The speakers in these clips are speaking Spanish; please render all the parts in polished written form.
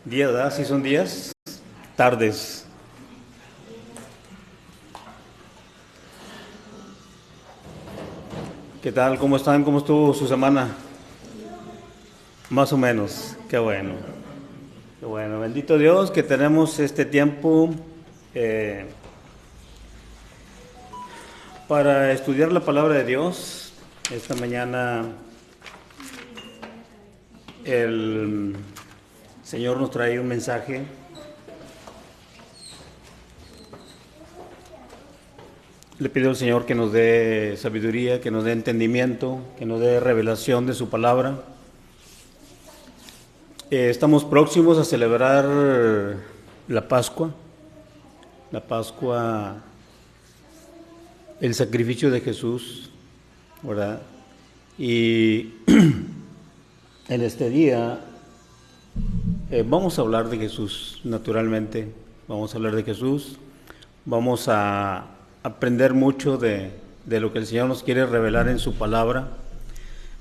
Días, ¿verdad? ¿Sí son días? Tardes. ¿Qué tal? ¿Cómo están? ¿Cómo estuvo su semana? Más o menos. Qué bueno. Qué bueno. Bendito Dios que tenemos este tiempo eh, para estudiar la palabra de Dios. Esta mañana el Señor nos trae un mensaje. Le pido al Señor que nos dé sabiduría, que nos dé entendimiento, que nos dé revelación de su palabra. Estamos próximos a celebrar la Pascua, el sacrificio de Jesús, ¿verdad? Y en este día vamos a hablar de Jesús, naturalmente, vamos a hablar de Jesús, vamos a aprender mucho de lo que el Señor nos quiere revelar en su palabra.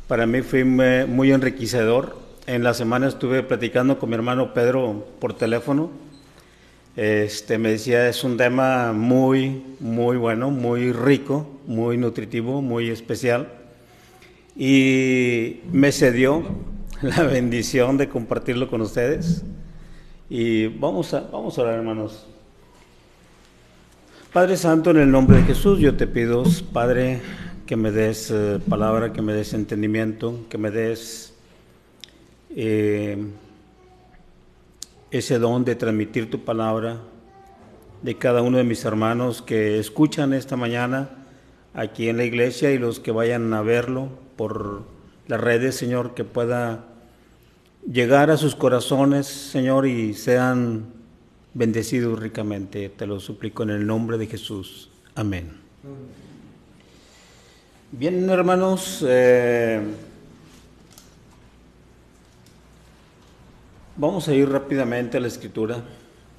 Para mí fue muy enriquecedor. En la semana estuve platicando con mi hermano Pedro por teléfono. Me decía, es un tema muy bueno, muy rico, muy nutritivo, muy especial. Y me cedió la bendición de compartirlo con ustedes. Y vamos a orar, hermanos. Padre Santo, en el nombre de Jesús, yo te pido, Padre, que me des palabra, que me des entendimiento, que me des ese don de transmitir tu palabra de cada uno de mis hermanos que escuchan esta mañana aquí en la iglesia y los que vayan a verlo por las redes, Señor, que pueda llegar a sus corazones, Señor, y sean bendecidos ricamente. Te lo suplico en el nombre de Jesús. Amén. Bien, hermanos, vamos a ir rápidamente a la Escritura.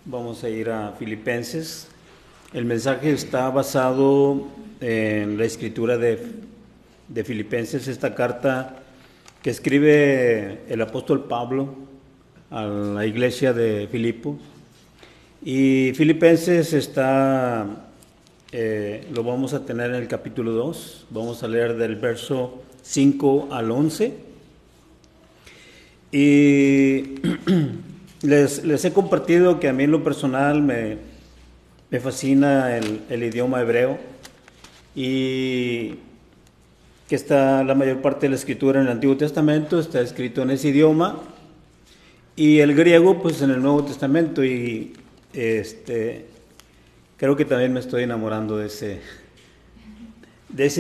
Vamos a ir a Filipenses. El mensaje está basado en la Escritura de Filipenses, esta carta que escribe el apóstol Pablo a la iglesia de Filipos. Y Filipenses está, lo vamos a tener en el capítulo 2. Vamos a leer del verso 5 al 11. Y les he compartido que a mí en lo personal me fascina el idioma hebreo y que está la mayor parte de la escritura en el Antiguo Testamento está escrito en ese idioma y el griego pues en el Nuevo Testamento y creo que también me estoy enamorando de ese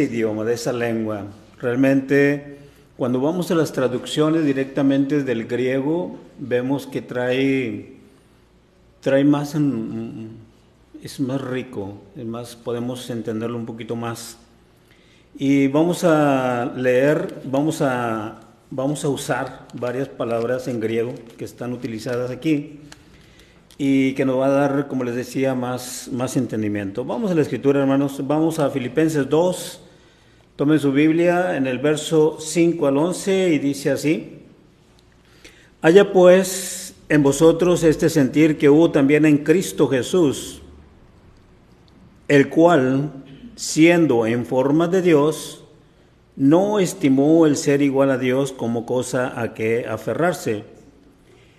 idioma, de esa lengua. Realmente cuando vamos a las traducciones directamente del griego, vemos que trae más, es más rico, es más, podemos entenderlo un poquito más. Y vamos a leer, vamos a usar varias palabras en griego que están utilizadas aquí y que nos va a dar, como les decía, más entendimiento. Vamos a la escritura, hermanos, vamos a Filipenses 2. Tomen su Biblia en el verso 5 al 11 y dice así: Haya pues en vosotros este sentir que hubo también en Cristo Jesús, el cual, siendo en forma de Dios, no estimó el ser igual a Dios como cosa a que aferrarse,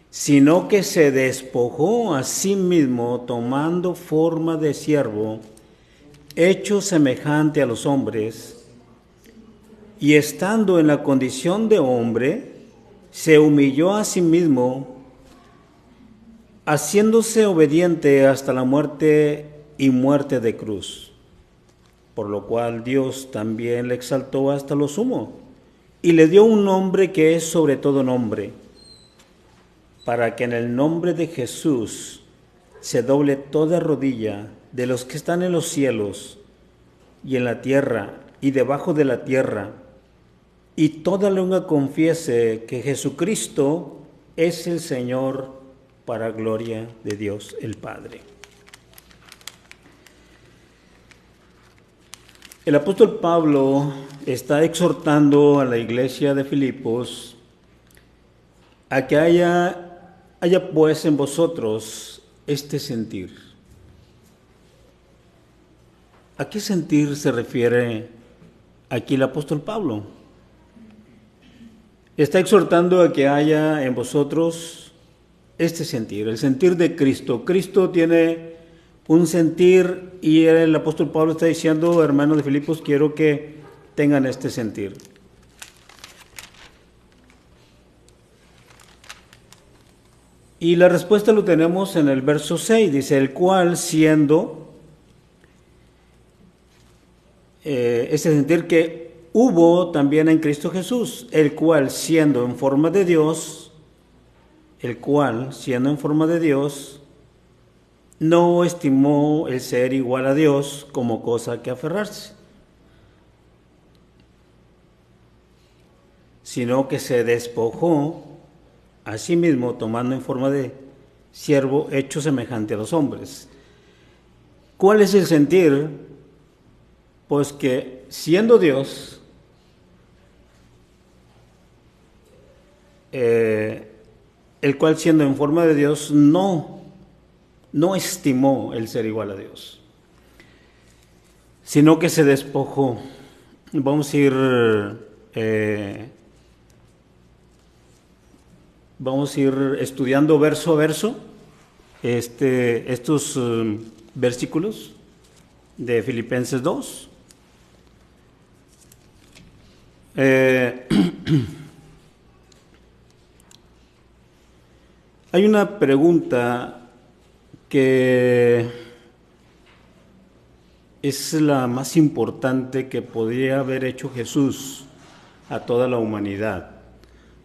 sino que se despojó a sí mismo, tomando forma de siervo, hecho semejante a los hombres, y estando en la condición de hombre, se humilló a sí mismo, haciéndose obediente hasta la muerte y muerte de cruz. Por lo cual Dios también le exaltó hasta lo sumo, y le dio un nombre que es sobre todo nombre, para que en el nombre de Jesús se doble toda rodilla de los que están en los cielos y en la tierra y debajo de la tierra, y toda lengua confiese que Jesucristo es el Señor, para gloria de Dios el Padre. El apóstol Pablo está exhortando a la iglesia de Filipos a que haya haya pues en vosotros este sentir. ¿A qué sentir se refiere aquí el apóstol Pablo? Está exhortando a que haya en vosotros este sentir, el sentir de Cristo. Cristo tiene un sentir y el apóstol Pablo está diciendo, hermanos de Filipos, quiero que tengan este sentir. Y la respuesta lo tenemos en el verso 6, dice, el cual siendo, ese sentir que hubo también en Cristo Jesús, el cual siendo en forma de Dios, no estimó el ser igual a Dios como cosa que aferrarse, sino que se despojó a sí mismo, tomando en forma de siervo, hecho semejante a los hombres. ¿Cuál es el sentir? Pues que siendo Dios, el cual siendo en forma de Dios no estimó el ser igual a Dios, sino que se despojó. Vamos a ir estudiando verso a verso estos versículos de Filipenses 2. Hay una pregunta que es la más importante que podría haber hecho Jesús a toda la humanidad,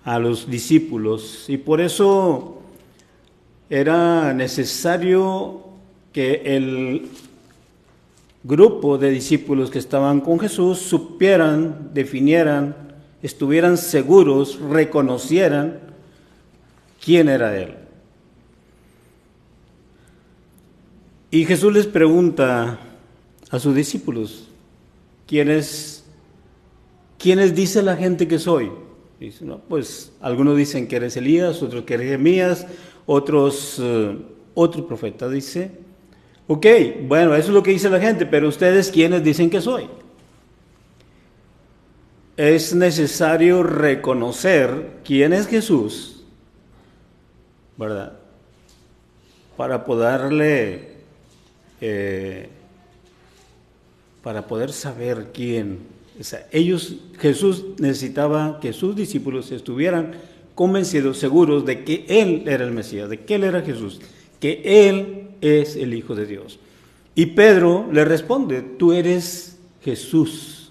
a los discípulos, y por eso era necesario que el grupo de discípulos que estaban con Jesús supieran, definieran, estuvieran seguros, reconocieran quién era Él. Y Jesús les pregunta a sus discípulos, ¿quiénes dice la gente que soy? Dice, no, pues algunos dicen que eres Elías, otros que eres Jeremías, otros otro profeta. Dice, ok, bueno, eso es lo que dice la gente, pero ustedes, ¿quiénes dicen que soy? Es necesario reconocer quién es Jesús, ¿verdad? Para poder saber quién. O sea, Jesús necesitaba que sus discípulos estuvieran convencidos, seguros de que Él era el Mesías, de que Él era Jesús, que Él es el Hijo de Dios. Y Pedro le responde, tú eres Jesús,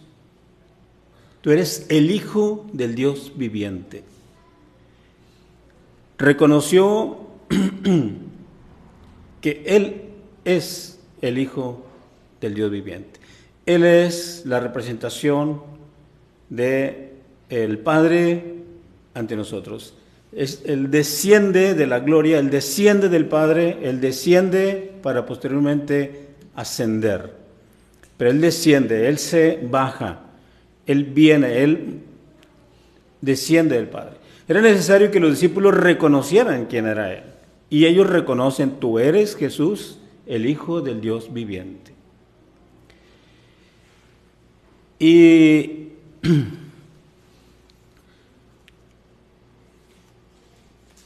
tú eres el Hijo del Dios viviente. Reconoció que Él es el Hijo del Dios viviente. Él es la representación de el Padre ante nosotros. Él desciende de la gloria, Él desciende del Padre, Él desciende para posteriormente ascender. Pero Él desciende, Él se baja, Él viene, Él desciende del Padre. Era necesario que los discípulos reconocieran quién era Él. Y ellos reconocen, tú eres Jesús, el Hijo del Dios viviente. Y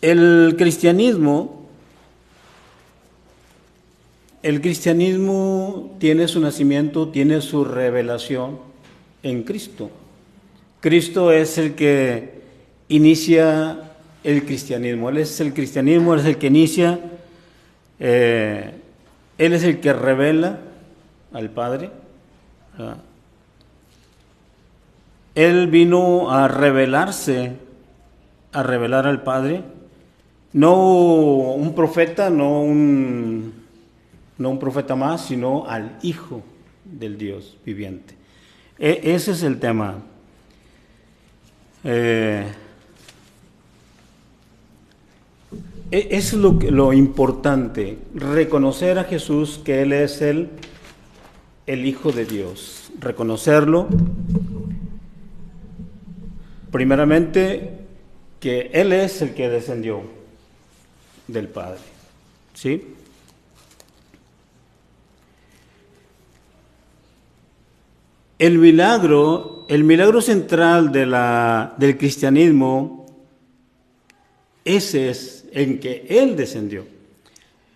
el cristianismo tiene su nacimiento, tiene su revelación en Cristo. Cristo es el que inicia el cristianismo. Él es el cristianismo, Él es el que inicia, Él es el que revela al Padre. Él vino a revelarse, a revelar al Padre, no un profeta, no un profeta más, sino al Hijo del Dios viviente. Ese es el tema. Es lo importante, reconocer a Jesús que Él es el Hijo de Dios, reconocerlo. Primeramente, que Él es el que descendió. del Padre. ¿Sí? El milagro central del cristianismo, ese es en que Él descendió.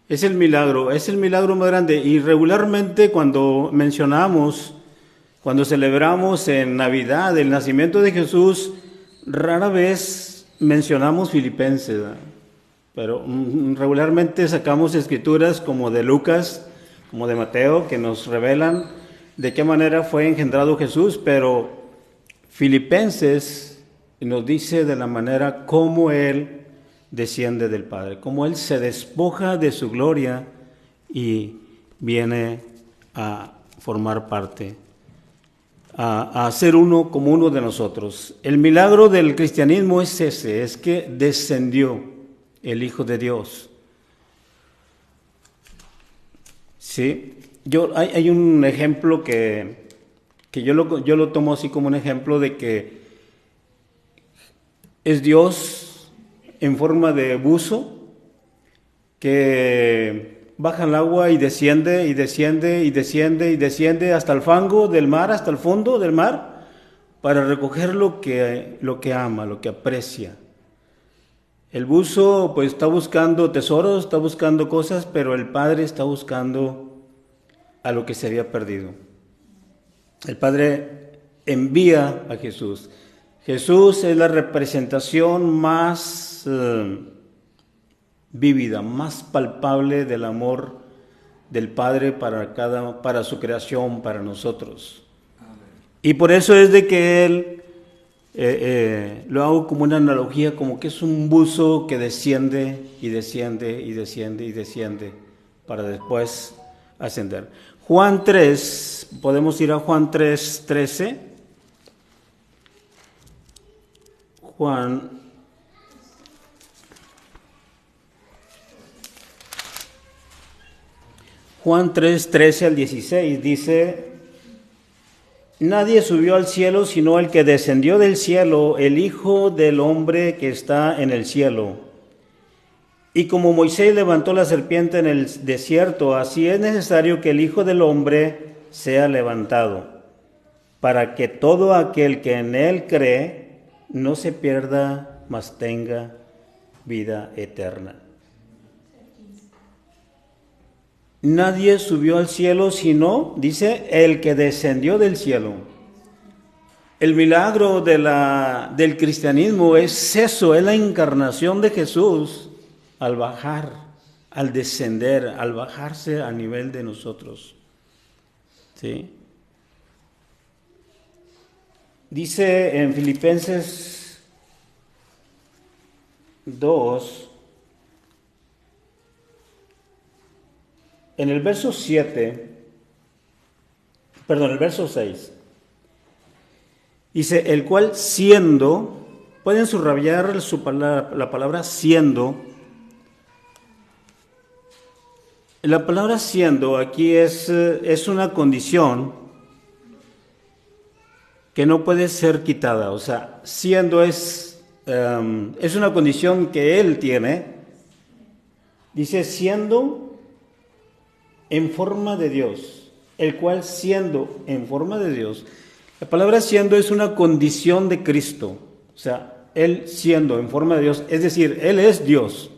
Es el milagro más grande. Y regularmente cuando celebramos en Navidad el nacimiento de Jesús, rara vez mencionamos Filipenses, ¿verdad? Pero regularmente sacamos escrituras como de Lucas, como de Mateo, que nos revelan de qué manera fue engendrado Jesús, pero Filipenses nos dice de la manera como Él desciende del Padre, como Él se despoja de su gloria y viene a formar parte, a ser uno como uno de nosotros. El milagro del cristianismo es ese, es que descendió el Hijo de Dios. Sí, hay un ejemplo que yo lo tomo así como un ejemplo de que es Dios en forma de buzo que baja al agua y desciende y desciende y desciende y desciende hasta el fango del mar, hasta el fondo del mar, para recoger lo que ama, lo que aprecia. El buzo pues está buscando tesoros, está buscando cosas, pero el Padre está buscando a lo que se había perdido. El Padre envía a Jesús. Jesús es la representación más vívida, más palpable del amor del Padre para su creación, para nosotros. Y por eso es de que Él, lo hago como una analogía, como que es un buzo que desciende y desciende y desciende y desciende para después ascender. Juan 3, podemos ir a Juan 3, 13. Juan 3, 13 al 16 dice: nadie subió al cielo sino el que descendió del cielo, el Hijo del Hombre que está en el cielo. Y como Moisés levantó la serpiente en el desierto, así es necesario que el Hijo del Hombre sea levantado, para que todo aquel que en él cree no se pierda, mas tenga vida eterna. Nadie subió al cielo sino, dice, el que descendió del cielo. El milagro del cristianismo es eso, es la encarnación de Jesús al bajar, al descender, al bajarse a nivel de nosotros. ¿Sí? Dice en Filipenses 2, en el verso 6, dice, el cual siendo, pueden subrayar la palabra siendo. La palabra siendo aquí es una condición que no puede ser quitada. O sea, siendo es una condición que Él tiene. Dice, siendo en forma de Dios, el cual siendo en forma de Dios. La palabra siendo es una condición de Cristo. O sea, Él siendo en forma de Dios, es decir, Él es Dios.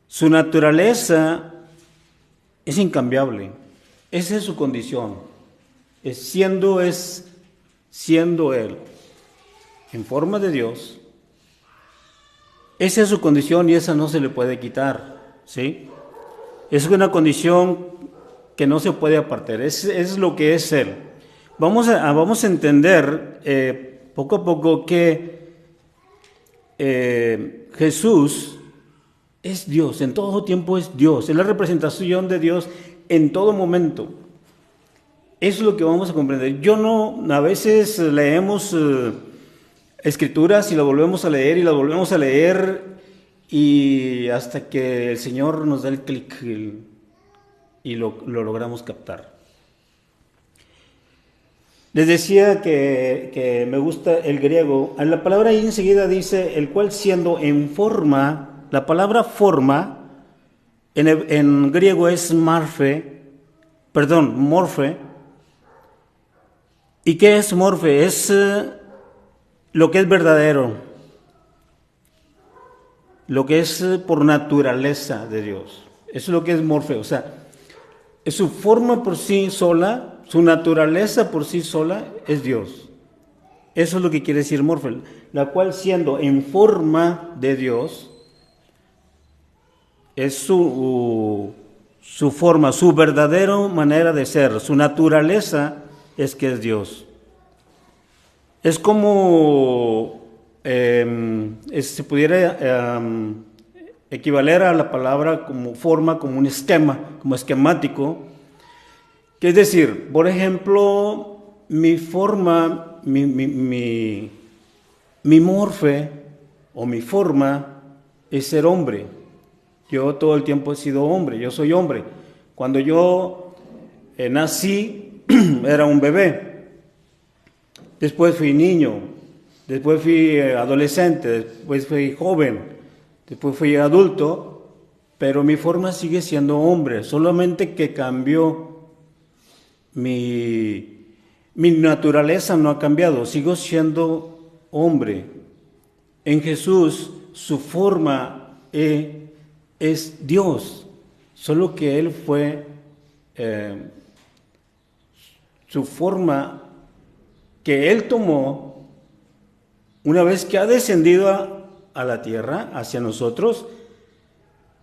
Su naturaleza es incambiable. Esa es su condición. Siendo Él en forma de Dios. Esa es su condición y esa no se le puede quitar, ¿sí? Es una condición que no se puede apartar. Es lo que es Él. Vamos a entender poco a poco que Jesús es Dios, en todo tiempo es Dios, es la representación de Dios en todo momento. Eso es lo que vamos a comprender. A veces leemos escrituras y las volvemos a leer y las volvemos a leer y hasta que el Señor nos da el clic y lo logramos captar. Les decía que me gusta el griego. En la palabra ahí enseguida dice, el cual siendo en forma, la palabra forma en griego es morfe. ¿Y qué es morfe? Es lo que es verdadero, lo que es por naturaleza de Dios. Eso es lo que es morfe, o sea, es su forma por sí sola, su naturaleza por sí sola es Dios. Eso es lo que quiere decir morfe, la cual siendo en forma de Dios, es su forma, su verdadera manera de ser, su naturaleza es que es Dios. Es como, se pudiera equivaler a la palabra como forma, como un esquema, como esquemático, que es decir, por ejemplo, mi forma, mi morfe o mi forma es ser hombre. Yo todo el tiempo he sido hombre, yo soy hombre. Cuando yo nací, era un bebé. Después fui niño, después fui adolescente, después fui joven, después fui adulto, pero mi forma sigue siendo hombre, solamente que cambió. Mi naturaleza no ha cambiado, sigo siendo hombre. En Jesús su forma es Dios, solo que Él fue, su forma que Él tomó una vez que ha descendido a la tierra, hacia nosotros,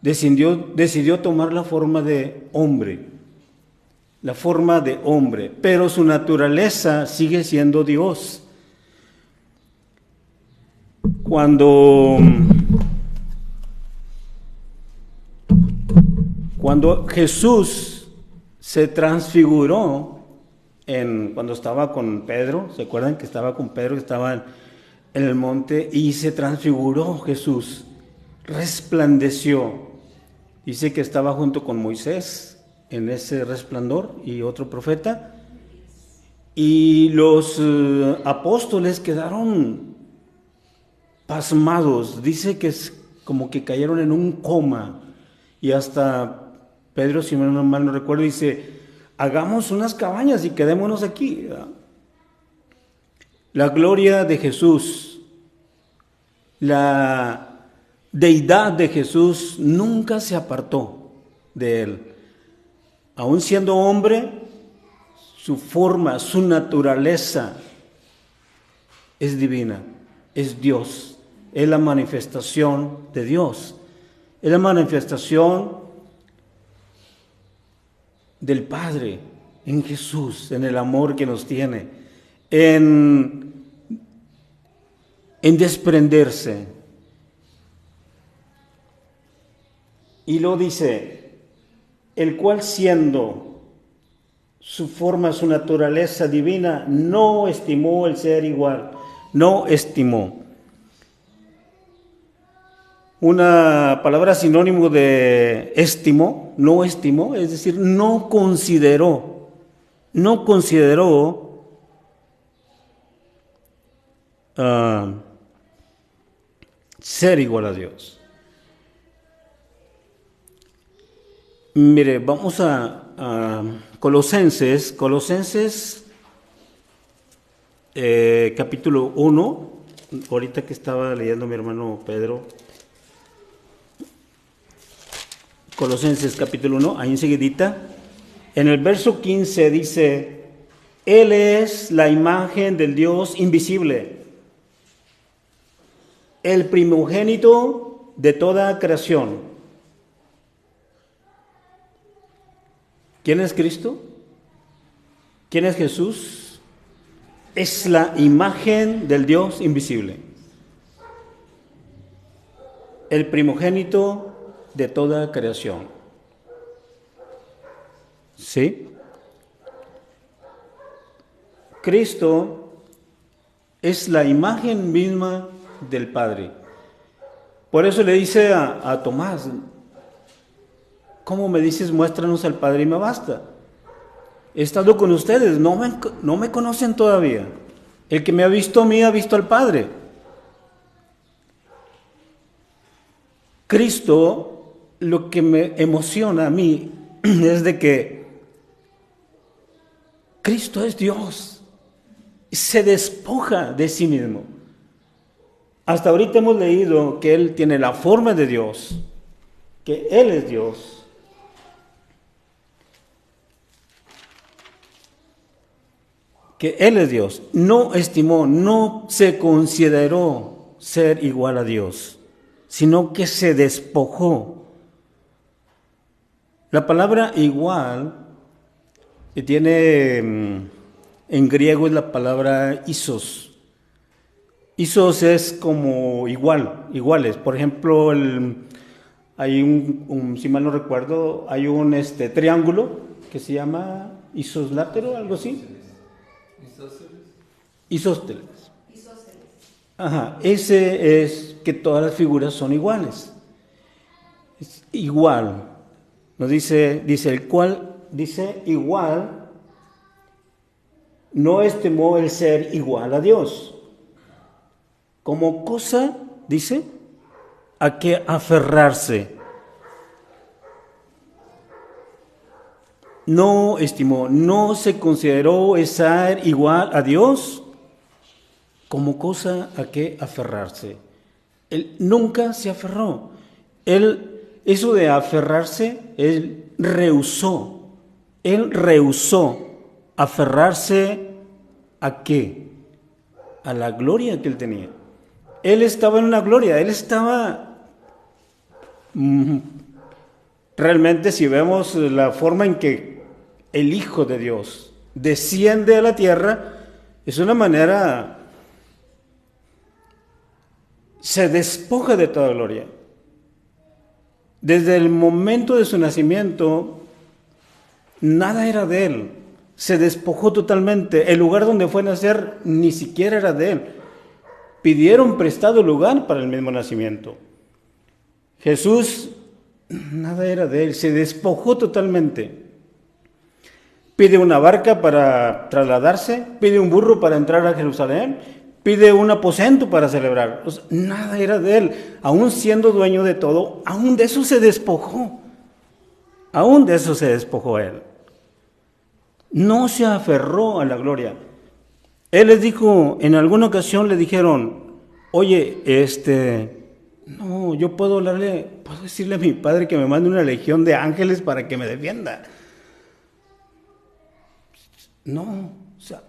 decidió tomar la forma de hombre, pero su naturaleza sigue siendo Dios. Cuando Jesús se transfiguró, cuando estaba con Pedro, ¿se acuerdan que estaba con Pedro, que estaba en el monte, y se transfiguró Jesús, resplandeció? Dice que estaba junto con Moisés en ese resplandor y otro profeta, y los apóstoles quedaron pasmados. Dice que es como que cayeron en un coma, y hasta Pedro, si mal no recuerdo, dice: hagamos unas cabañas y quedémonos aquí. La gloria de Jesús, la deidad de Jesús nunca se apartó de él. Aún siendo hombre, su forma, su naturaleza es divina, es Dios, es la manifestación de Dios, es la manifestación del Padre en Jesús, en el amor que nos tiene, en desprenderse. Y lo dice, el cual siendo su forma, su naturaleza divina, no estimó el ser igual, no estimó. Una palabra sinónimo de estimó, no estimó, es decir, no consideró ser igual a Dios. Mire, vamos a Colosenses capítulo 1, ahorita que estaba leyendo mi hermano Pedro. Colosenses capítulo 1, ahí enseguidita, en el verso 15 dice: Él es la imagen del Dios invisible, el primogénito de toda creación. ¿Quién es Cristo? ¿Quién es Jesús? Es la imagen del Dios invisible, el primogénito de toda creación. ¿Sí? Cristo es la imagen misma del Padre. Por eso le dice a Tomás: ¿cómo me dices muéstranos al Padre y me basta? he estado con ustedes, no me conocen todavía. El que me ha visto a mí ha visto al Padre. Cristo, lo que me emociona a mí es de que Cristo es Dios, se despoja de sí mismo. Hasta ahorita hemos leído que Él tiene la forma de Dios, que Él es Dios. Que Él es Dios. No estimó, no se consideró ser igual a Dios, sino que se despojó. La palabra igual tiene en griego es la palabra isos. Isos es como iguales. Por ejemplo, hay si mal no recuerdo, hay un triángulo que se llama isoslátero, algo así. Isósceles. Ajá, ese es que todas las figuras son iguales. Es igual. Nos dice el cual, dice igual, no estimó el ser igual a Dios. Como cosa, dice, a que aferrarse. No estimó, no se consideró ser igual a Dios como cosa a que aferrarse. Él nunca se aferró. Eso de aferrarse, él rehusó. Él rehusó aferrarse ¿a qué? A la gloria que él tenía. Él estaba en una gloria, él estaba... Realmente, si vemos la forma en que el Hijo de Dios desciende a la tierra, es una manera... Se despoja de toda gloria. Desde el momento de su nacimiento, nada era de él. Se despojó totalmente. El lugar donde fue a nacer ni siquiera era de él. Pidieron prestado lugar para el mismo nacimiento. Jesús, nada era de él. Se despojó totalmente. Pide una barca para trasladarse. Pide un burro para entrar a Jerusalén. Pide un aposento para celebrar. O sea, nada era de él. Aún siendo dueño de todo, aún de eso se despojó. Aún de eso se despojó él. No se aferró a la gloria. Él les dijo, en alguna ocasión le dijeron, oye, no, yo puedo decirle a mi padre que me mande una legión de ángeles para que me defienda. No, o sea,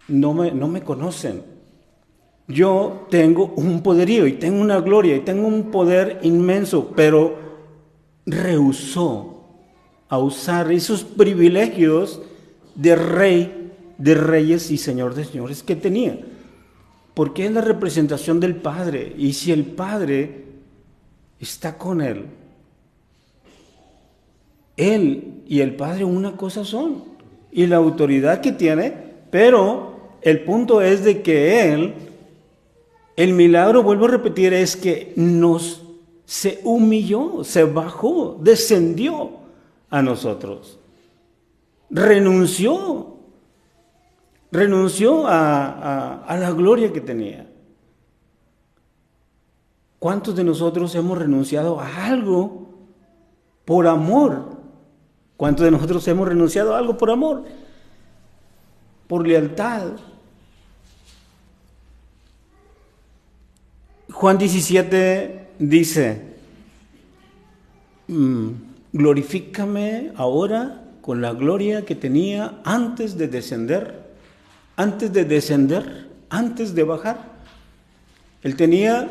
no me conocen. Yo tengo un poderío y tengo una gloria y tengo un poder inmenso, pero rehusó a usar esos privilegios de rey de reyes y señor de señores que tenía, porque es la representación del Padre, y si el Padre está con él y el Padre una cosa son, y la autoridad que tiene, pero el punto es de que el milagro, vuelvo a repetir, es que se humilló, se bajó, descendió a nosotros, renunció a la gloria que tenía. ¿Cuántos de nosotros hemos renunciado a algo por amor? ¿Cuántos de nosotros hemos renunciado a algo por amor? Por lealtad. Juan 17 dice, glorifícame ahora con la gloria que tenía antes de descender, antes de bajar. Él tenía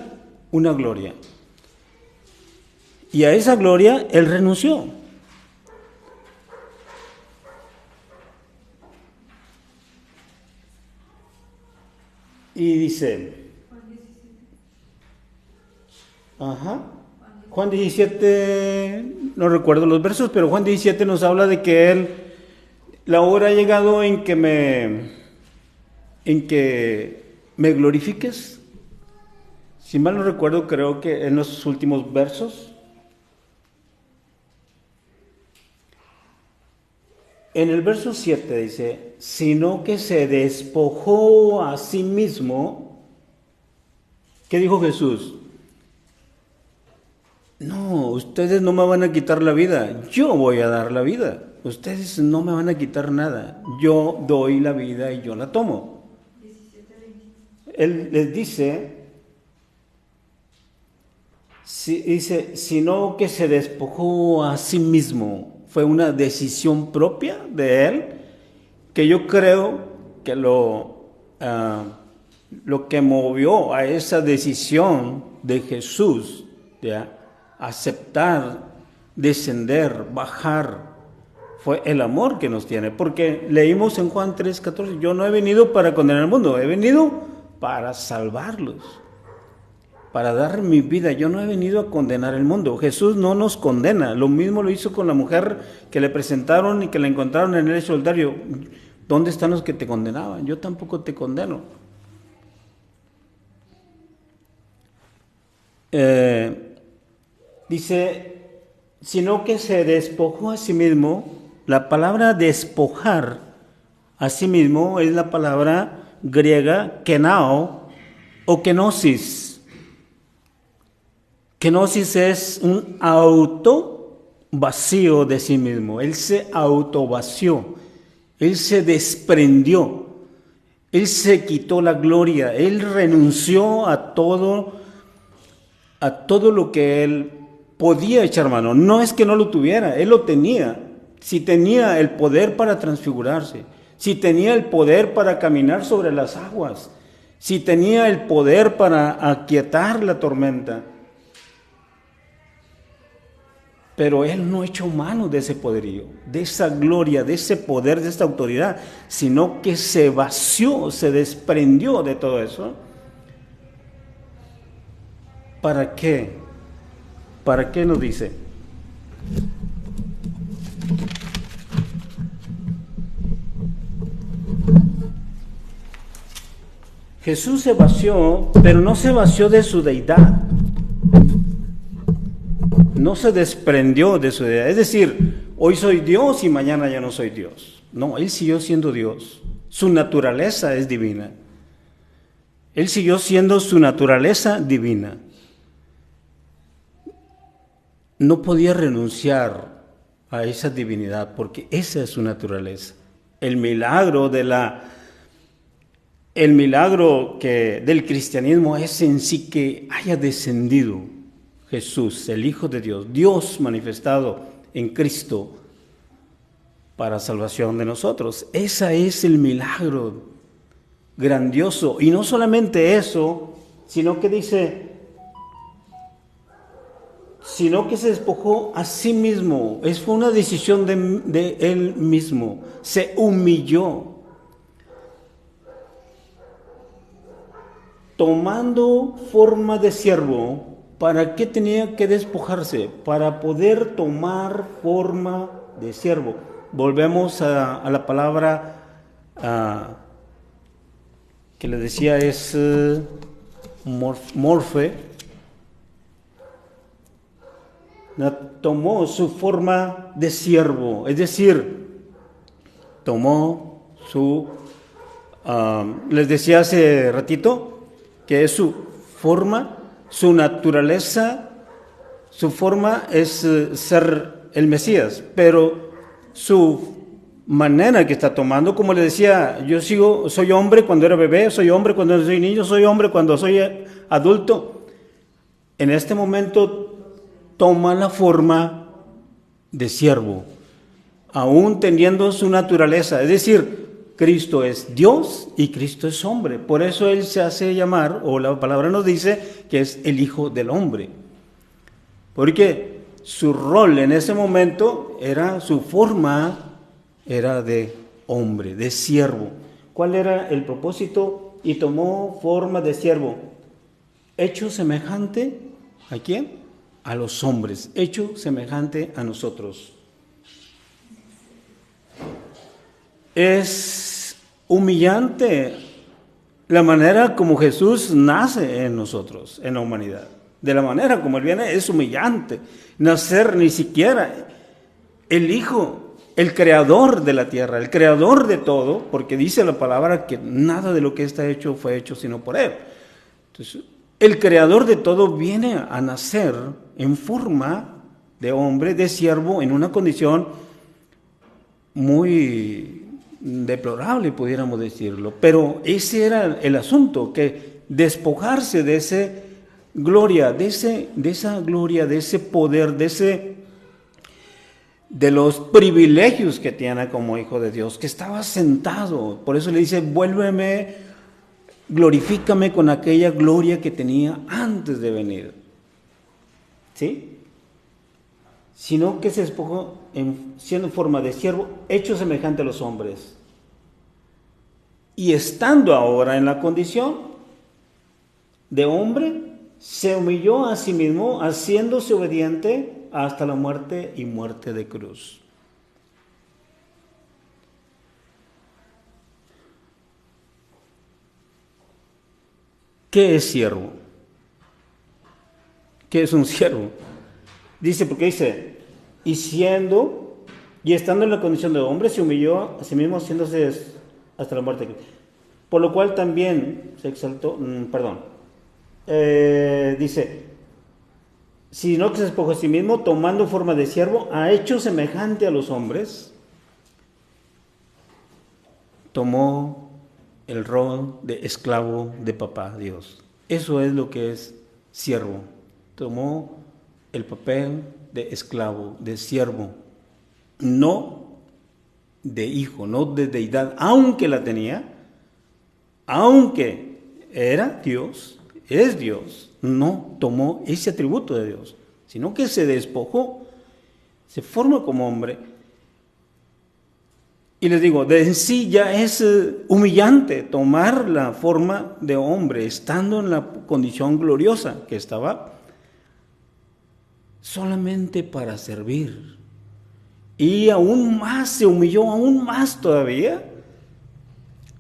una gloria. Y a esa gloria él renunció. Y dice, Juan 17, no recuerdo los versos, pero Juan 17 nos habla de que la hora ha llegado en que me glorifiques. Si mal no recuerdo, creo que en los últimos versos. En el verso 7 dice, sino que se despojó a sí mismo. ¿Qué dijo Jesús? No, ustedes no me van a quitar la vida, yo voy a dar la vida. Ustedes no me van a quitar nada, yo doy la vida y yo la tomo. Él les dice, sino que se despojó a sí mismo. Fue una decisión propia de él, que yo creo que lo que movió a esa decisión de Jesús, de aceptar, descender, bajar, fue el amor que nos tiene. Porque leímos en Juan 3:14, yo no he venido para condenar al mundo, he venido para salvarlos, para dar mi vida. Yo no he venido a condenar el mundo. Jesús no nos condena. Lo mismo lo hizo con la mujer que le presentaron y que la encontraron en el lecho del Adulterio. ¿Dónde están los que te condenaban? Yo tampoco te condeno. Dice, sino que se despojó a sí mismo. La palabra despojar a sí mismo es la palabra griega kenao o kenosis. Kenosis es un auto vacío de sí mismo. Él se autovació, él se desprendió, él se quitó la gloria, él renunció a todo lo que él podía echar mano. No es que no lo tuviera, él lo tenía. Si tenía el poder para transfigurarse, si tenía el poder para caminar sobre las aguas, si tenía el poder para aquietar la tormenta, pero él no echó mano de ese poderío, de esa gloria, de ese poder, de esta autoridad, sino que se vació, se desprendió de todo eso. ¿Para qué? ¿Para qué nos dice? Jesús se vació, pero no se vació de su deidad. No se desprendió de su deidad. Es decir, hoy soy Dios y mañana ya no soy Dios. No, él siguió siendo Dios. Su naturaleza es divina. Él siguió siendo su naturaleza divina. No podía renunciar a esa divinidad porque esa es su naturaleza. El milagro del cristianismo es en sí que haya descendido Jesús, el Hijo de Dios, Dios manifestado en Cristo para salvación de nosotros. Ese es el milagro grandioso. Y no solamente eso, sino que dice, sino que se despojó a sí mismo. Fue una decisión de él mismo. Se humilló, tomando forma de siervo. ¿Para qué tenía que despojarse? Para poder tomar forma de siervo. Volvemos a la palabra que le decía es morfe. Tomó su forma de siervo, es decir, tomó les decía hace ratito, que es su forma, su naturaleza, su forma es ser el Mesías, pero su manera que está tomando, como le decía, soy hombre cuando era bebé, soy hombre cuando soy niño, soy hombre cuando soy adulto. En este momento toma la forma de siervo, aún teniendo su naturaleza, es decir, Cristo es Dios y Cristo es hombre. Por eso Él se hace llamar, o la palabra nos dice, que es el Hijo del Hombre. Porque su rol en ese momento su forma era de hombre, de siervo. ¿Cuál era el propósito? Y tomó forma de siervo. Hecho semejante, ¿a quién? A los hombres, hecho semejante a nosotros. Es humillante la manera como Jesús nace en nosotros, en la humanidad. De la manera como Él viene es humillante. Nacer ni siquiera el Hijo el creador de la tierra, el creador de todo, porque dice la palabra que nada de lo que está hecho fue hecho sino por Él. Entonces, el creador de todo viene a nacer en forma de hombre, de siervo, en una condición muy deplorable, pudiéramos decirlo. Pero ese era el asunto, que despojarse de esa gloria, de ese poder, de los privilegios que tiene como hijo de Dios, que estaba sentado. Por eso le dice, vuélveme, glorifícame con aquella gloria que tenía antes de venir. ¿Sí? Sino que se despojó siendo en forma de siervo, hecho semejante a los hombres. Y estando ahora en la condición de hombre, se humilló a sí mismo, haciéndose obediente hasta la muerte y muerte de cruz. ¿Qué es siervo? ¿Qué es un siervo? Dice, porque dice, y estando en la condición de hombre, se humilló a sí mismo, haciéndose hasta la muerte. Por lo cual también se exaltó, dice, sino que se despojó a sí mismo, tomando forma de siervo, ha hecho semejante a los hombres, tomó el rol de esclavo de papá Dios. Eso es lo que es siervo. Tomó el papel de esclavo, de siervo, no de hijo, no de deidad, aunque la tenía, aunque era Dios, es Dios, no tomó ese atributo de Dios, sino que se despojó, se forma como hombre. Y les digo, de en sí ya es humillante tomar la forma de hombre, estando en la condición gloriosa que estaba, solamente para servir. Y aún más, se humilló aún más todavía.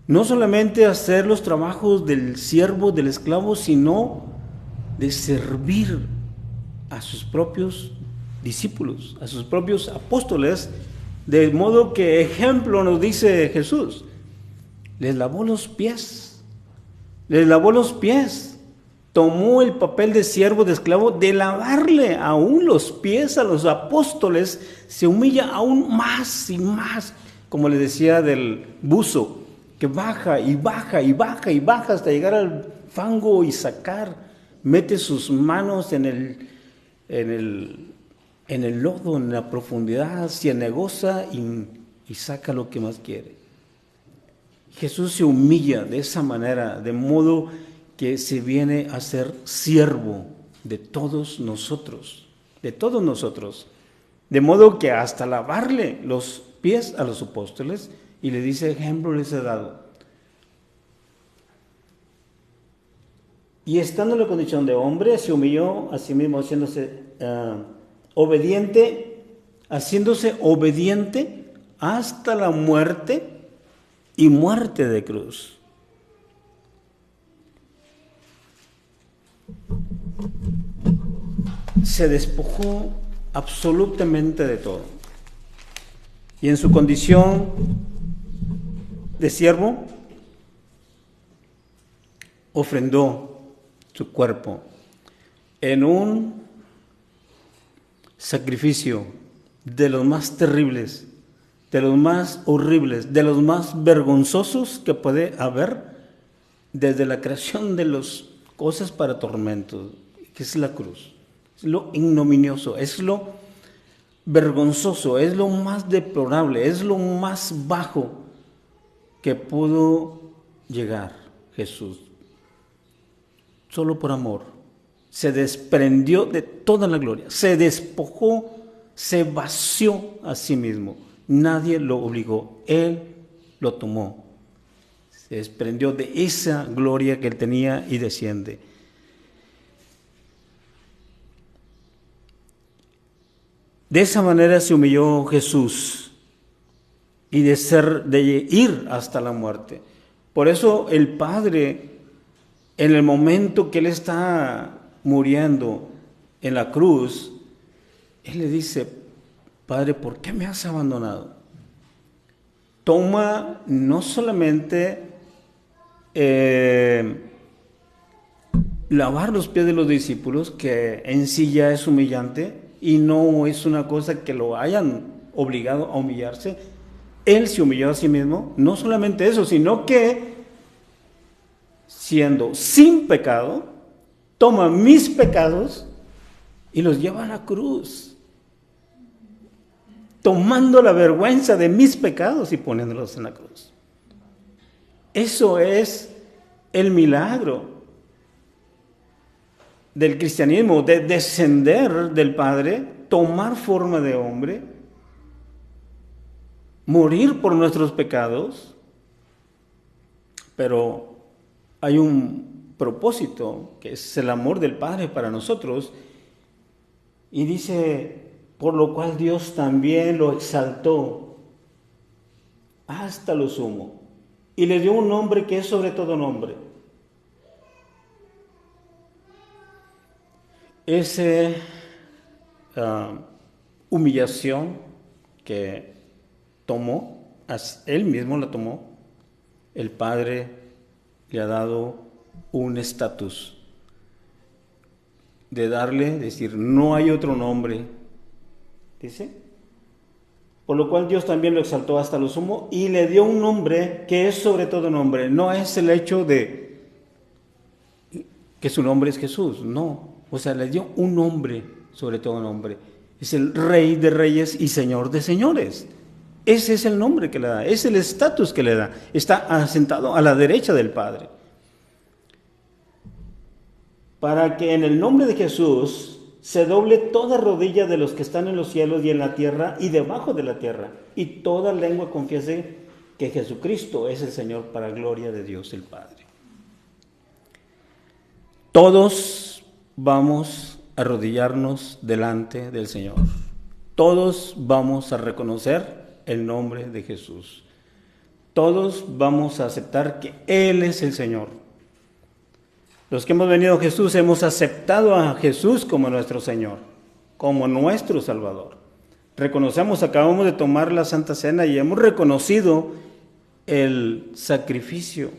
No solamente hacer los trabajos del siervo, del esclavo, sino de servir a sus propios discípulos, a sus propios apóstoles, de modo que ejemplo nos dice Jesús. Les lavó los pies, tomó el papel de siervo, de esclavo, de lavarle aún los pies a los apóstoles, se humilla aún más y más, como le decía del buzo, que baja y baja y baja y baja hasta llegar al fango y sacar, mete sus manos en el lodo, en la profundidad, cianegosa y saca lo que más quiere. Jesús se humilla de esa manera, de modo que se viene a ser siervo de todos nosotros, de modo que hasta lavarle los pies a los apóstoles, y le dice, ejemplo les he dado. Y estando en la condición de hombre, se humilló a sí mismo, haciéndose obediente hasta la muerte y muerte de cruz. Se despojó absolutamente de todo. Y en su condición de siervo, ofrendó su cuerpo en un sacrificio de los más terribles, de los más horribles, de los más vergonzosos que puede haber desde la creación de las cosas para tormentos, que es la cruz. Es lo ignominioso, es lo vergonzoso, es lo más deplorable, es lo más bajo que pudo llegar Jesús. Solo por amor. Se desprendió de toda la gloria, se despojó, se vació a sí mismo. Nadie lo obligó, Él lo tomó. Se desprendió de esa gloria que Él tenía y desciende. De esa manera se humilló Jesús y de ir hasta la muerte. Por eso el Padre, en el momento que Él está muriendo en la cruz, Él le dice, Padre, ¿por qué me has abandonado? toma no solamente lavar los pies de los discípulos, que en sí ya es humillante y no es una cosa que lo hayan obligado a humillarse. Él se humilló a sí mismo, no solamente eso, sino que siendo sin pecado, toma mis pecados y los lleva a la cruz, tomando la vergüenza de mis pecados y poniéndolos en la cruz. Eso es el milagro del cristianismo, de descender del Padre, tomar forma de hombre, morir por nuestros pecados, pero hay un propósito que es el amor del Padre para nosotros, y dice, por lo cual Dios también lo exaltó hasta lo sumo y le dio un nombre que es sobre todo nombre. Esa humillación que tomó, él mismo la tomó, el Padre le ha dado un estatus de darle, decir, no hay otro nombre, dice, por lo cual Dios también lo exaltó hasta lo sumo y le dio un nombre que es sobre todo nombre. No es el hecho de que su nombre es Jesús, no. O sea, le dio un nombre sobre todo nombre. Es el Rey de Reyes y Señor de Señores. Ese es el nombre que le da, es el estatus que le da. Está asentado a la derecha del Padre. Para que en el nombre de Jesús se doble toda rodilla de los que están en los cielos y en la tierra y debajo de la tierra, y toda lengua confiese que Jesucristo es el Señor, para gloria de Dios el Padre. Todos vamos a arrodillarnos delante del Señor. Todos vamos a reconocer el nombre de Jesús. Todos vamos a aceptar que Él es el Señor. Los que hemos venido a Jesús hemos aceptado a Jesús como nuestro Señor, como nuestro Salvador. Reconocemos, acabamos de tomar la Santa Cena y hemos reconocido el sacrificio.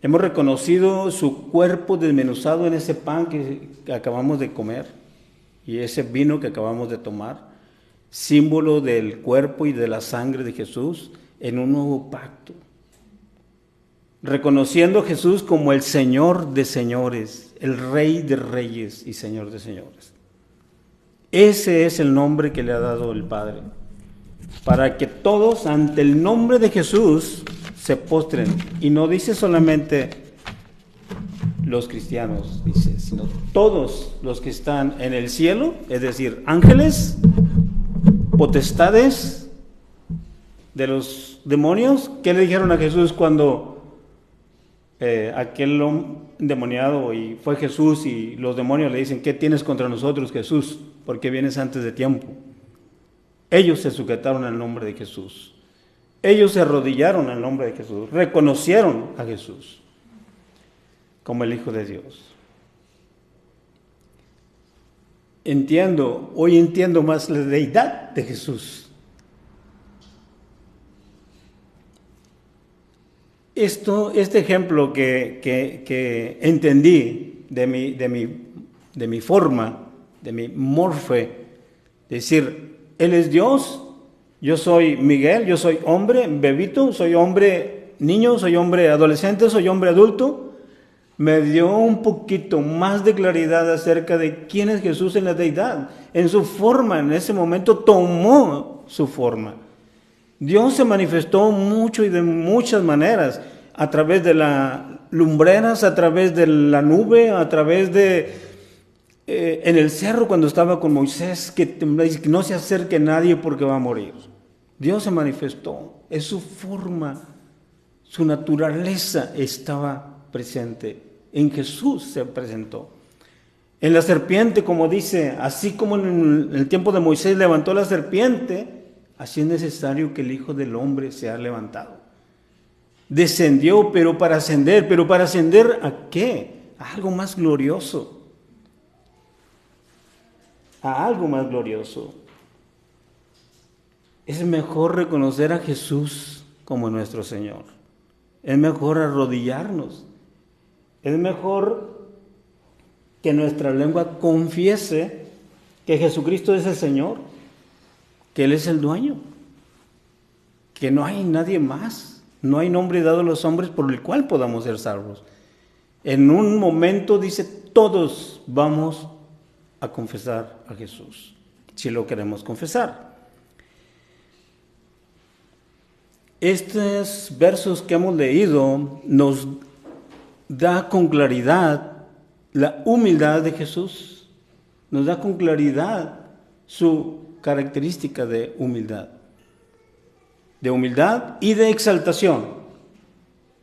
Hemos reconocido su cuerpo desmenuzado en ese pan que acabamos de comer y ese vino que acabamos de tomar, símbolo del cuerpo y de la sangre de Jesús en un nuevo pacto. Reconociendo a Jesús como el Señor de señores, el Rey de reyes y Señor de señores. Ese es el nombre que le ha dado el Padre, para que todos ante el nombre de Jesús se postren. Y no dice solamente los cristianos, dice, sino todos los que están en el cielo, es decir, ángeles, potestades de los demonios. ¿Qué le dijeron a Jesús cuando aquel endemoniado y fue Jesús y los demonios le dicen, ¿qué tienes contra nosotros, Jesús? ¿Por qué vienes antes de tiempo? Ellos se sujetaron al nombre de Jesús. Ellos se arrodillaron al nombre de Jesús. Reconocieron a Jesús como el Hijo de Dios. Hoy entiendo más la deidad de Jesús. Este ejemplo que entendí de mi forma, de mi morfe, decir, Él es Dios, yo soy Miguel, yo soy hombre, bebito, soy hombre niño, soy hombre adolescente, soy hombre adulto, me dio un poquito más de claridad acerca de quién es Jesús en la deidad. En su forma, en ese momento tomó su forma. Dios se manifestó mucho y de muchas maneras, a través de las lumbreras, a través de la nube, a través de, en el cerro cuando estaba con Moisés, que no se acerque nadie porque va a morir. Dios se manifestó, es su forma, su naturaleza estaba presente, en Jesús se presentó. En la serpiente, como dice, así como en el tiempo de Moisés levantó la serpiente, así es necesario que el Hijo del Hombre sea levantado. Descendió, pero para ascender ¿a qué? A algo más glorioso. A algo más glorioso. Es mejor reconocer a Jesús como nuestro Señor. Es mejor arrodillarnos. Es mejor que nuestra lengua confiese que Jesucristo es el Señor, que Él es el dueño, que no hay nadie más, no hay nombre dado a los hombres por el cual podamos ser salvos. En un momento dice, todos vamos a confesar a Jesús, si lo queremos confesar. Estos versos que hemos leído nos da con claridad la humildad de Jesús, nos da con claridad su característica de humildad y de exaltación.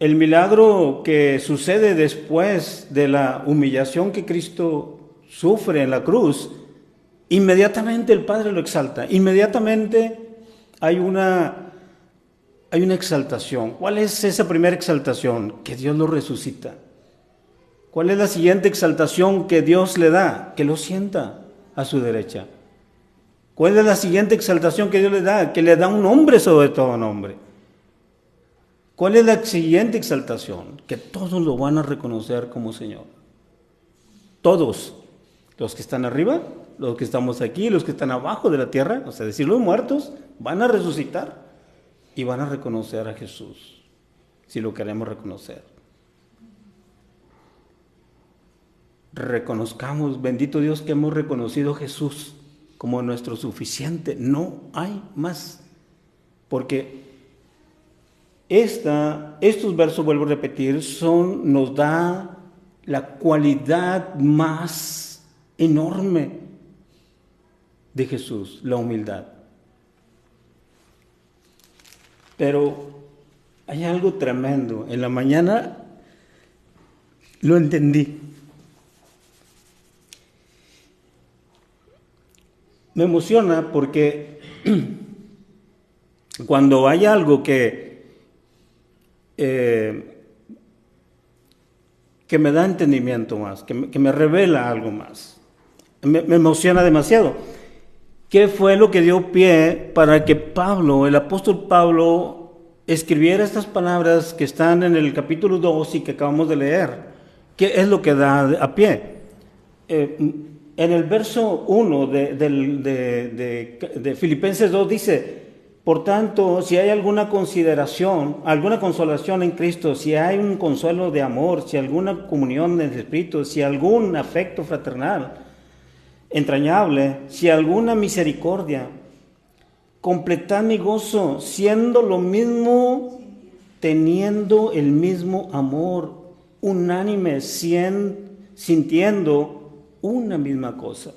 El milagro que sucede después de la humillación que Cristo sufre en la cruz, inmediatamente el Padre lo exalta, inmediatamente hay una exaltación. ¿Cuál es esa primera exaltación? Que Dios lo resucita. ¿Cuál es la siguiente exaltación que Dios le da? Que lo sienta a su derecha. ¿Cuál es la siguiente exaltación que Dios le da? Que le da un nombre sobre todo nombre. ¿Cuál es la siguiente exaltación? Que todos lo van a reconocer como Señor. Todos. Los que están arriba, los que estamos aquí, los que están abajo de la tierra, o sea, decir, los muertos, van a resucitar y van a reconocer a Jesús, si lo queremos reconocer. Reconozcamos, bendito Dios, que hemos reconocido a Jesús como nuestro suficiente. No hay más. Porque estos versos, vuelvo a repetir, nos da la cualidad más enorme de Jesús, la humildad. Pero hay algo tremendo. En la mañana lo entendí. Me emociona porque cuando hay algo que me da entendimiento más, que me revela algo más, me emociona demasiado. ¿Qué fue lo que dio pie para que Pablo, el apóstol Pablo, escribiera estas palabras que están en el capítulo 2 y que acabamos de leer? ¿Qué es lo que da a pie? En el verso 1 de Filipenses 2 dice, por tanto, si hay alguna consideración, alguna consolación en Cristo, si hay un consuelo de amor, si hay alguna comunión del Espíritu, si hay algún afecto fraternal entrañable, si hay alguna misericordia, completad mi gozo, siendo lo mismo, teniendo el mismo amor, unánime, sintiendo una misma cosa.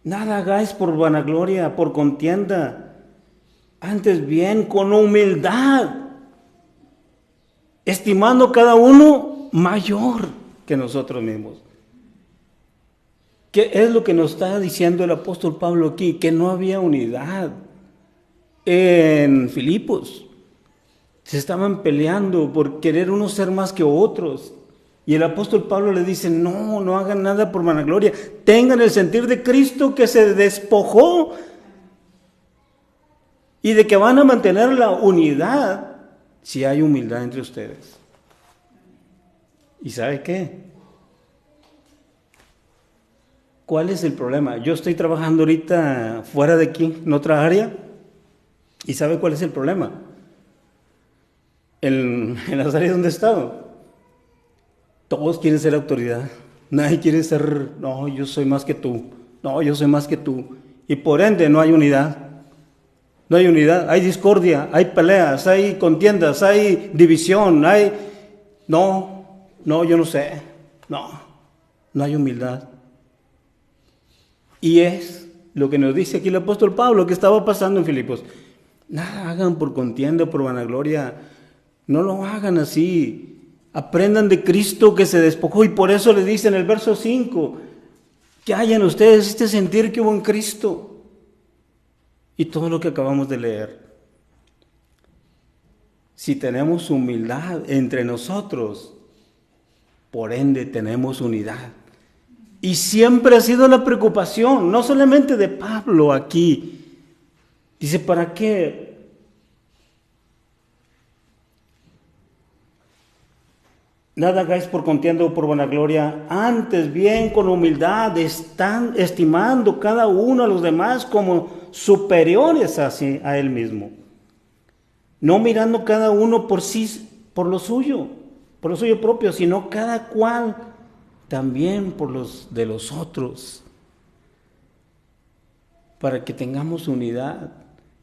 Nada hagáis por vanagloria, por contienda, antes bien con humildad, estimando cada uno mayor que nosotros mismos. ¿Qué es lo que nos está diciendo el apóstol Pablo aquí? Que no había unidad en Filipos. Se estaban peleando por querer unos ser más que otros. Y el apóstol Pablo le dice, no hagan nada por vanagloria. Tengan el sentir de Cristo que se despojó y de que van a mantener la unidad si hay humildad entre ustedes. ¿Y sabe qué? ¿Cuál es el problema? Yo estoy trabajando ahorita fuera de aquí, en otra área, y ¿sabe cuál es el problema? En las áreas donde he estado, todos quieren ser autoridad. Nadie quiere ser, no, yo soy más que tú. No, yo soy más que tú. Y por ende no hay unidad. No hay unidad, hay discordia, hay peleas, hay contiendas, hay división, no, yo no sé. No hay humildad. Y es lo que nos dice aquí el apóstol Pablo, que estaba pasando en Filipos. Nada hagan por contienda, por vanagloria. No lo hagan así. Aprendan de Cristo que se despojó. Y por eso le dice en el verso 5, que hayan ustedes este sentir que hubo en Cristo. Y todo lo que acabamos de leer. Si tenemos humildad entre nosotros, por ende tenemos unidad. Y siempre ha sido la preocupación, no solamente de Pablo aquí, Dice, ¿para qué? Nada hagáis por contienda o por vanagloria, antes bien con humildad, están estimando cada uno a los demás como superiores a él mismo. No mirando cada uno por sí, por lo suyo propio, sino cada cual también por los de los otros, para que tengamos unidad.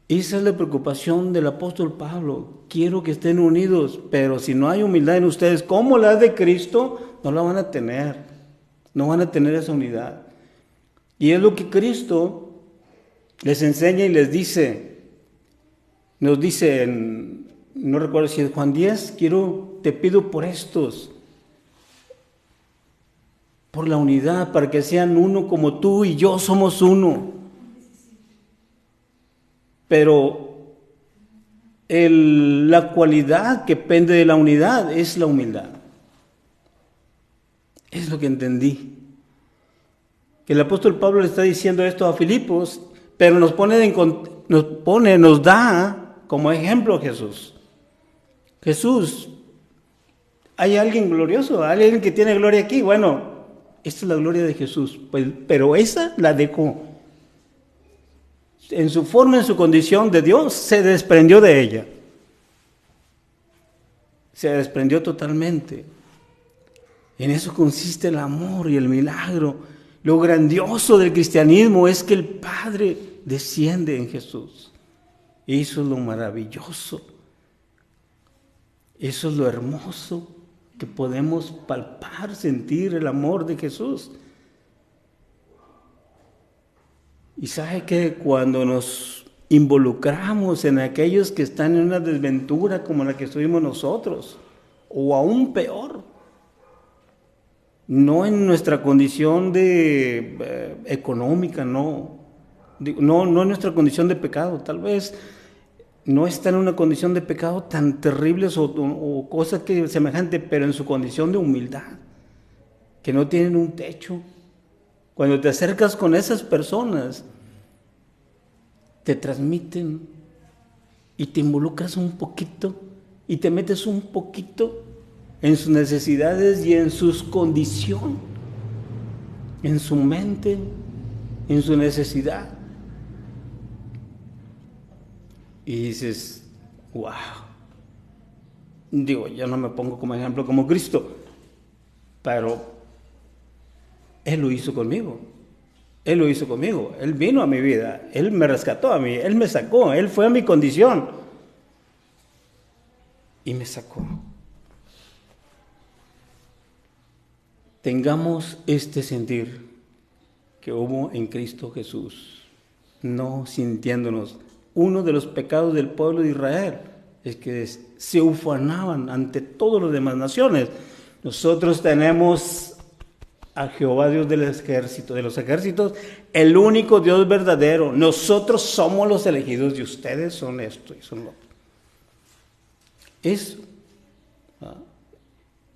Esa es la preocupación del apóstol Pablo. Quiero que estén unidos, pero si no hay humildad en ustedes, como la de Cristo, no la van a tener. No van a tener esa unidad. Y es lo que Cristo les enseña y les dice. Nos dice, no recuerdo si es Juan 10, te pido por estos, por la unidad, para que sean uno como tú y yo somos uno. Pero la cualidad que pende de la unidad es la humildad. Es lo que entendí. Que el apóstol Pablo le está diciendo esto a Filipos, pero nos da como ejemplo a Jesús. Jesús, ¿hay alguien glorioso? ¿Hay alguien que tiene gloria aquí? Bueno, esta es la gloria de Jesús, pero esa la dejó. En su forma, en su condición de Dios, se desprendió de ella. Se desprendió totalmente. En eso consiste el amor y el milagro. Lo grandioso del cristianismo es que el Padre desciende en Jesús. Eso es lo maravilloso. Eso es lo hermoso que podemos palpar, sentir el amor de Jesús. Y sabe que cuando nos involucramos en aquellos que están en una desventura como la que estuvimos nosotros, o aún peor, no en nuestra condición económica, no en nuestra condición de pecado, tal vez no está en una condición de pecado tan terribles o cosas que semejante, pero en su condición de humildad, que no tienen un techo. Cuando te acercas con esas personas, te transmiten y te involucras un poquito y te metes un poquito en sus necesidades y en sus condiciones, en su mente, en su necesidad. Y dices, wow. Digo, yo no me pongo como ejemplo como Cristo, pero Él lo hizo conmigo. Él lo hizo conmigo. Él vino a mi vida. Él me rescató a mí. Él me sacó. Él fue a mi condición. Y me sacó. Tengamos este sentir que hubo en Cristo Jesús. No sintiéndonos. Uno de los pecados del pueblo de Israel es que se ufanaban ante todas las demás naciones. Nosotros tenemos a Jehová Dios de los ejércitos, el único Dios verdadero. Nosotros somos los elegidos y ustedes son esto y son lo otro. Eso,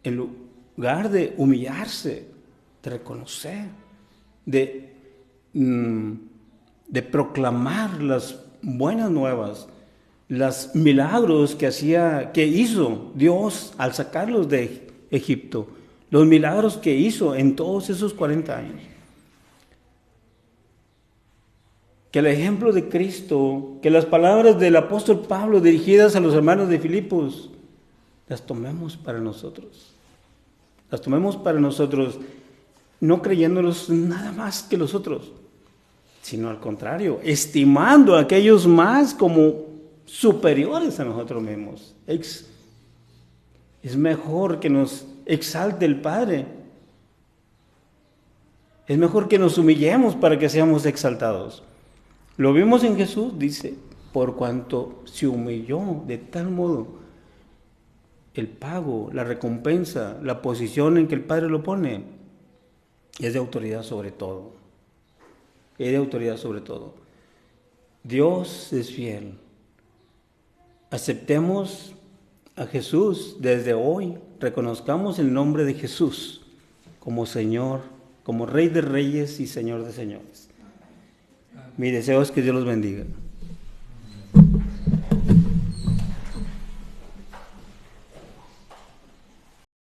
en lugar de humillarse, de reconocer, de proclamar las buenas nuevas, los milagros que hizo Dios al sacarlos de Egipto, los milagros que hizo en todos esos 40 años. Que el ejemplo de Cristo, que las palabras del apóstol Pablo dirigidas a los hermanos de Filipos, las tomemos para nosotros. Las tomemos para nosotros, no creyéndolos nada más que los otros, sino al contrario, estimando a aquellos más como superiores a nosotros mismos. Es mejor que nos exalte el Padre. Es mejor que nos humillemos para que seamos exaltados. Lo vimos en Jesús, dice, por cuanto se humilló de tal modo, el pago, la recompensa, la posición en que el Padre lo pone, es de autoridad sobre todo. Es de autoridad sobre todo. Dios es fiel. Aceptemos a Jesús desde hoy. Reconozcamos el nombre de Jesús como Señor, como Rey de Reyes y Señor de Señores. Mi deseo es que Dios los bendiga.